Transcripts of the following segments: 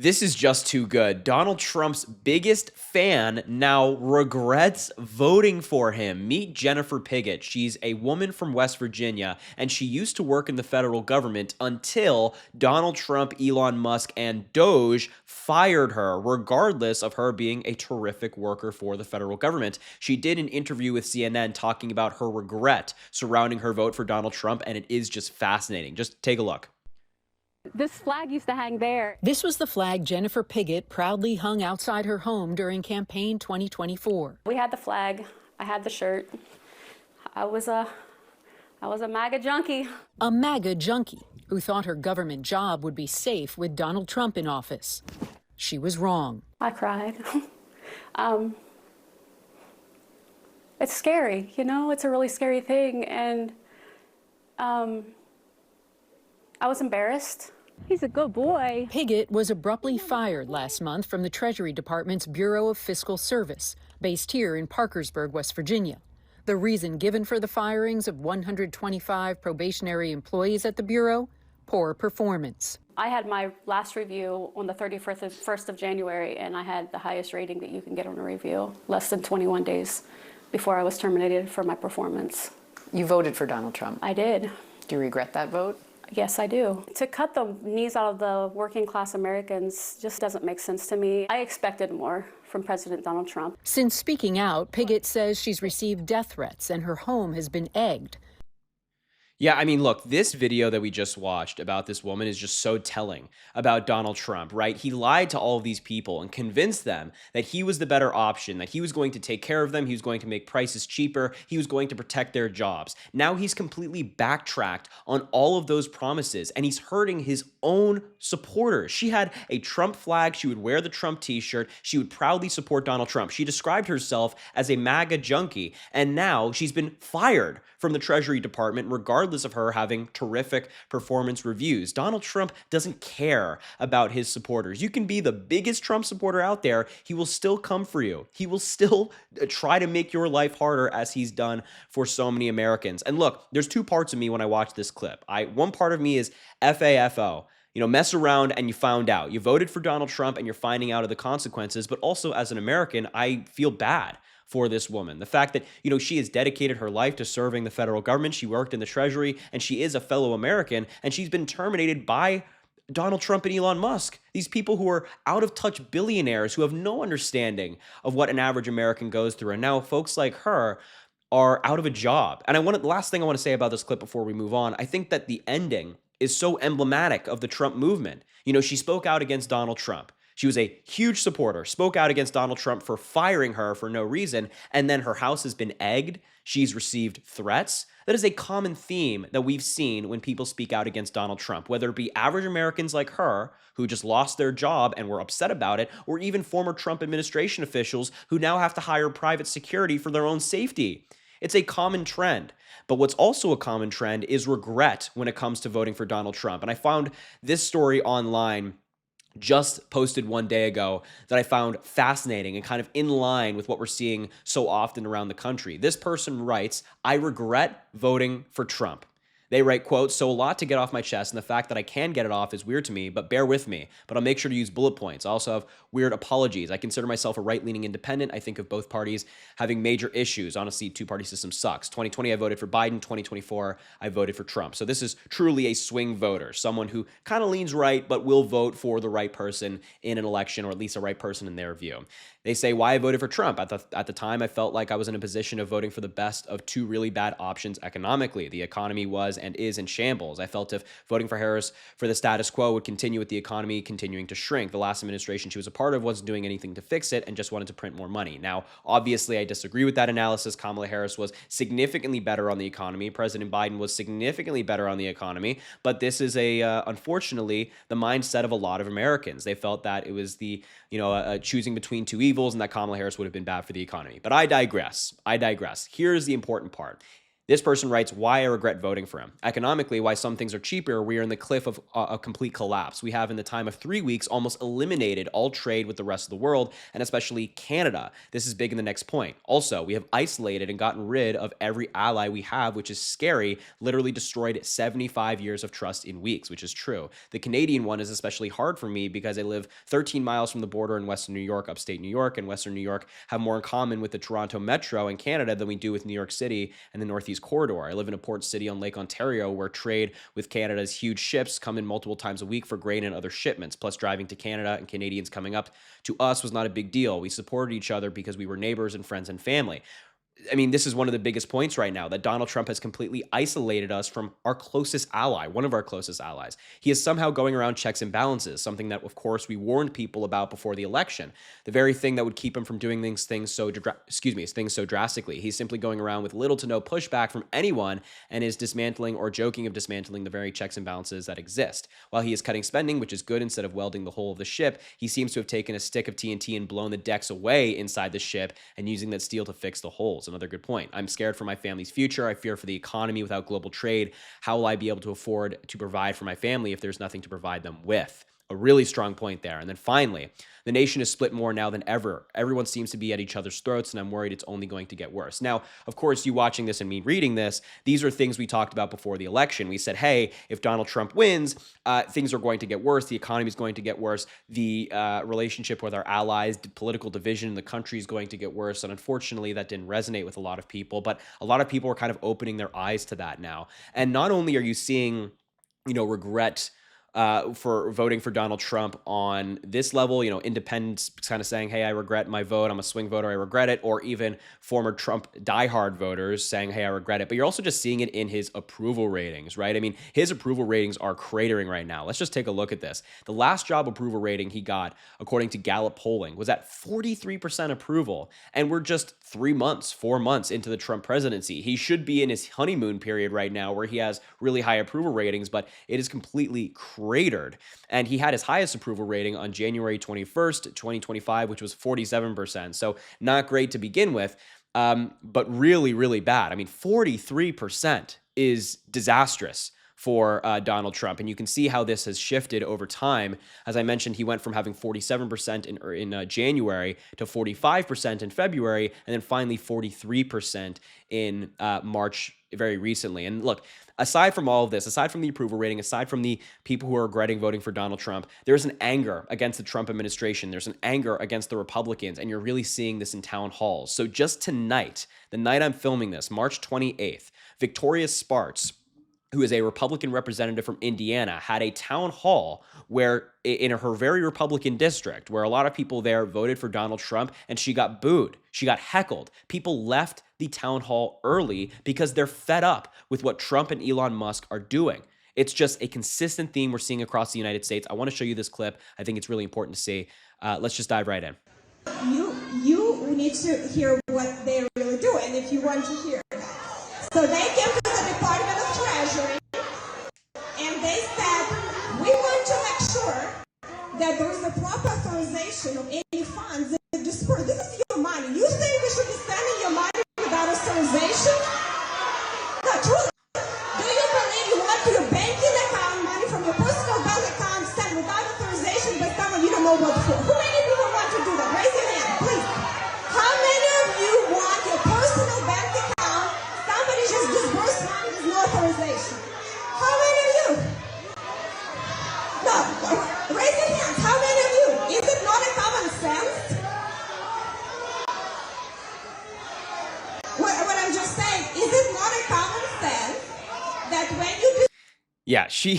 This is just too good. Donald Trump's biggest fan now regrets voting for him. Meet Jennifer Piggott. She's a woman from West Virginia, and she used to work in the federal government until Donald Trump, Elon Musk, and Doge fired her, regardless of her being a terrific worker for the federal government. She did an interview with CNN talking about her regret surrounding her vote for Donald Trump, and it is just fascinating. Just take a look. This flag used to hang there. This was the flag Jennifer Piggott proudly hung outside her home during campaign 2024. We had the flag. I had the shirt. I was a MAGA junkie. A MAGA junkie who thought her government job would be safe with Donald Trump in office. She was wrong. I cried. It's scary, it's a really scary thing. And I was embarrassed. He's a good boy. Piggott was abruptly fired last month from the Treasury Department's Bureau of Fiscal Service, based here in Parkersburg, West Virginia. The reason given for the firings of 125 probationary employees at the Bureau? Poor performance. I had my last review on the 31st of January, and I had the highest rating that you can get on a review, less than 21 days before I was terminated for my performance. You voted for Donald Trump. I did. Do you regret that vote? Yes, I do. To cut the knees out of the working class Americans just doesn't make sense to me. I expected more from President Donald Trump. Since speaking out, Piggott says she's received death threats and her home has been egged. Yeah, I mean, look, this video that we just watched about this woman is just so telling about Donald Trump, right? He lied to all of these people and convinced them that he was the better option, that he was going to take care of them, he was going to make prices cheaper, he was going to protect their jobs. Now he's completely backtracked on all of those promises, and he's hurting his own supporters. She had a Trump flag, she would wear the Trump t-shirt, she would proudly support Donald Trump. She described herself as a MAGA junkie, and now she's been fired from the Treasury Department, regardless of her having terrific performance reviews. Donald Trump doesn't care about his supporters. You can be the biggest Trump supporter out there. He will still come for you. He will still try to make your life harder, as he's done for so many Americans. And look, there's two parts of me when I watch this clip. One part of me is FAFO. Mess around and you found out. You voted for Donald Trump and you're finding out of the consequences. But also, as an American, I feel bad for this woman. The fact that, she has dedicated her life to serving the federal government. She worked in the Treasury and she is a fellow American, and she's been terminated by Donald Trump and Elon Musk. These people who are out of touch billionaires who have no understanding of what an average American goes through. And now folks like her are out of a job. And the last thing I want to say about this clip before we move on, I think that the ending is so emblematic of the Trump movement. She spoke out against Donald Trump. She was a huge supporter, spoke out against Donald Trump for firing her for no reason, and then her house has been egged. She's received threats. That is a common theme that we've seen when people speak out against Donald Trump, whether it be average Americans like her who just lost their job and were upset about it, or even former Trump administration officials who now have to hire private security for their own safety. It's a common trend. But what's also a common trend is regret when it comes to voting for Donald Trump. And I found this story online, just posted one day ago, that I found fascinating and kind of in line with what we're seeing so often around the country. This person writes, "I regret voting for Trump." They write, quote, "So a lot to get off my chest, and the fact that I can get it off is weird to me, but bear with me. But I'll make sure to use bullet points. I also have weird apologies. I consider myself a right-leaning independent. I think of both parties having major issues. Honestly, two-party system sucks. 2020, I voted for Biden. 2024, I voted for Trump." So this is truly a swing voter, someone who kind of leans right, but will vote for the right person in an election, or at least a right person in their view. They say why I voted for Trump. At the time, I felt like I was in a position of voting for the best of two really bad options economically. The economy was and is in shambles. I felt if voting for Harris for the status quo would continue with the economy continuing to shrink. The last administration she was a part of wasn't doing anything to fix it and just wanted to print more money. Now, obviously, I disagree with that analysis. Kamala Harris was significantly better on the economy. President Biden was significantly better on the economy. But this is unfortunately, the mindset of a lot of Americans. They felt that it was the choosing between two evils, and that Kamala Harris would have been bad for the economy. But I digress. Here's the important part. This person writes, why I regret voting for him. Economically, why some things are cheaper, we are in the cliff of a complete collapse. We have, in the time of 3 weeks, almost eliminated all trade with the rest of the world, and especially Canada. This is big in the next point. Also, we have isolated and gotten rid of every ally we have, which is scary, literally destroyed 75 years of trust in weeks, which is true. The Canadian one is especially hard for me because I live 13 miles from the border in Western New York, upstate New York, and Western New York have more in common with the Toronto Metro and Canada than we do with New York City and the Northeast Corridor. I live in a port city on Lake Ontario where trade with Canada's huge ships come in multiple times a week for grain and other shipments, plus driving to Canada and Canadians coming up to us was not a big deal. We supported each other because we were neighbors and friends and family. I mean, this is one of the biggest points right now, that Donald Trump has completely isolated us from our closest ally, one of our closest allies. He is somehow going around checks and balances, something that, of course, we warned people about before the election. The very thing that would keep him from doing things so drastically. He's simply going around with little to no pushback from anyone and is dismantling or joking of dismantling the very checks and balances that exist. While he is cutting spending, which is good, instead of welding the whole of the ship, he seems to have taken a stick of TNT and blown the decks away inside the ship and using that steel to fix the holes. Another good point. I'm scared for my family's future. I fear for the economy without global trade. How will I be able to afford to provide for my family if there's nothing to provide them with? A really strong point there. And then finally, the nation is split more now than ever. Everyone seems to be at each other's throats, and I'm worried it's only going to get worse. Now, of course, you watching this and me reading this, these are things we talked about before the election. We said, hey, if Donald Trump wins, things are going to get worse. The economy is going to get worse. The relationship with our allies, the political division in the country is going to get worse. And unfortunately, that didn't resonate with a lot of people. But a lot of people are kind of opening their eyes to that now. And not only are you seeing, regret for voting for Donald Trump on this level, independents kind of saying, hey, I regret my vote. I'm a swing voter. I regret it. Or even former Trump diehard voters saying, hey, I regret it. But you're also just seeing it in his approval ratings, right? I mean, his approval ratings are cratering right now. Let's just take a look at this. The last job approval rating he got, according to Gallup polling, was at 43% approval. And we're just 4 months into the Trump presidency. He should be in his honeymoon period right now where he has really high approval ratings, but it is completely cratered. And he had his highest approval rating on January 21st, 2025, which was 47%. So not great to begin with, but really, really bad. I mean, 43% is disastrous for Donald Trump. And you can see how this has shifted over time. As I mentioned, he went from having 47% in January to 45% in February, and then finally 43% in March very recently. And look, aside from all of this, aside from the approval rating, aside from the people who are regretting voting for Donald Trump, there's an anger against the Trump administration. There's an anger against the Republicans, and you're really seeing this in town halls. So just tonight, the night I'm filming this, March 28th, Victoria Spartz, who is a Republican representative from Indiana, had a town hall where in her very Republican district, where a lot of people there voted for Donald Trump, and she got booed. She got heckled. People left the town hall early because they're fed up with what Trump and Elon Musk are doing. It's just a consistent theme we're seeing across the United States. I want to show you this clip. I think it's really important to see. Let's just dive right in. You need to hear what they really do, and if you want to hear. So they came to the Department of Treasury, and they said, we want to make sure that there is a proper authorization of any funds that disperse. This is your money. You think we should be spending your money without authorization? No, truly. Do you believe you want your banking account money from your personal bank account sent without authorization by someone you don't know what for? Who many people want to do that? Raise your hand, please. How many of you want your personal bank account, somebody just disbursed money with no authorization? How many of you? No, raise your hands. How many of you? Is it not a common sense? What I'm just saying, is it not a common sense that when you do... Yeah, she's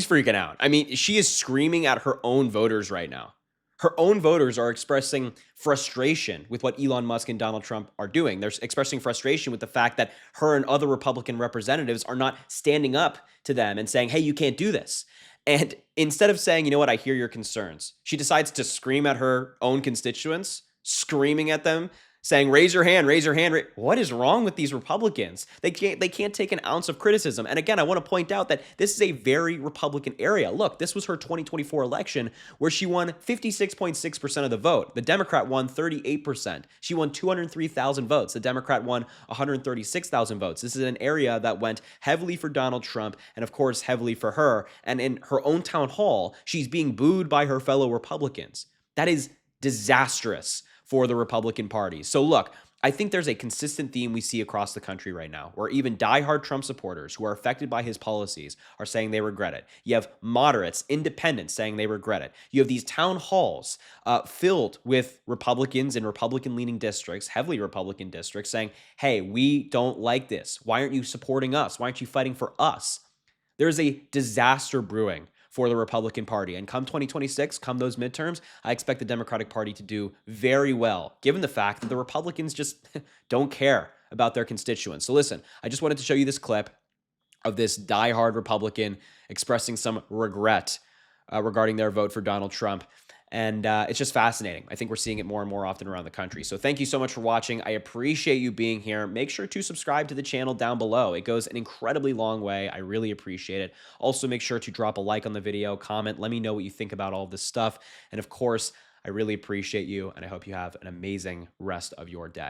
freaking out. I mean, she is screaming at her own voters right now. Her own voters are expressing frustration with what Elon Musk and Donald Trump are doing. They're expressing frustration with the fact that her and other Republican representatives are not standing up to them and saying, hey, you can't do this. And instead of saying, you know what, I hear your concerns, she decides to scream at her own constituents, screaming at them saying, raise your hand, raise your hand. What is wrong with these Republicans? They can't take an ounce of criticism. And again, I want to point out that this is a very Republican area. Look, this was her 2024 election where she won 56.6% of the vote. The Democrat won 38%. She won 203,000 votes. The Democrat won 136,000 votes. This is an area that went heavily for Donald Trump and, of course, heavily for her. And in her own town hall, she's being booed by her fellow Republicans. That is disastrous for the Republican Party. So look, I think there's a consistent theme we see across the country right now, where even diehard Trump supporters who are affected by his policies are saying they regret it. You have moderates, independents saying they regret it. You have these town halls filled with Republicans in Republican-leaning districts, heavily Republican districts, saying, hey, we don't like this. Why aren't you supporting us? Why aren't you fighting for us? There's a disaster brewing for the Republican Party. And come 2026, come those midterms, I expect the Democratic Party to do very well, given the fact that the Republicans just don't care about their constituents. So listen, I just wanted to show you this clip of this diehard Republican expressing some regret regarding their vote for Donald Trump. And it's just fascinating. I think we're seeing it more and more often around the country. So thank you so much for watching. I appreciate you being here. Make sure to subscribe to the channel down below. It goes an incredibly long way. I really appreciate it. Also, make sure to drop a like on the video, comment, let me know what you think about all of this stuff. And of course, I really appreciate you, and I hope you have an amazing rest of your day.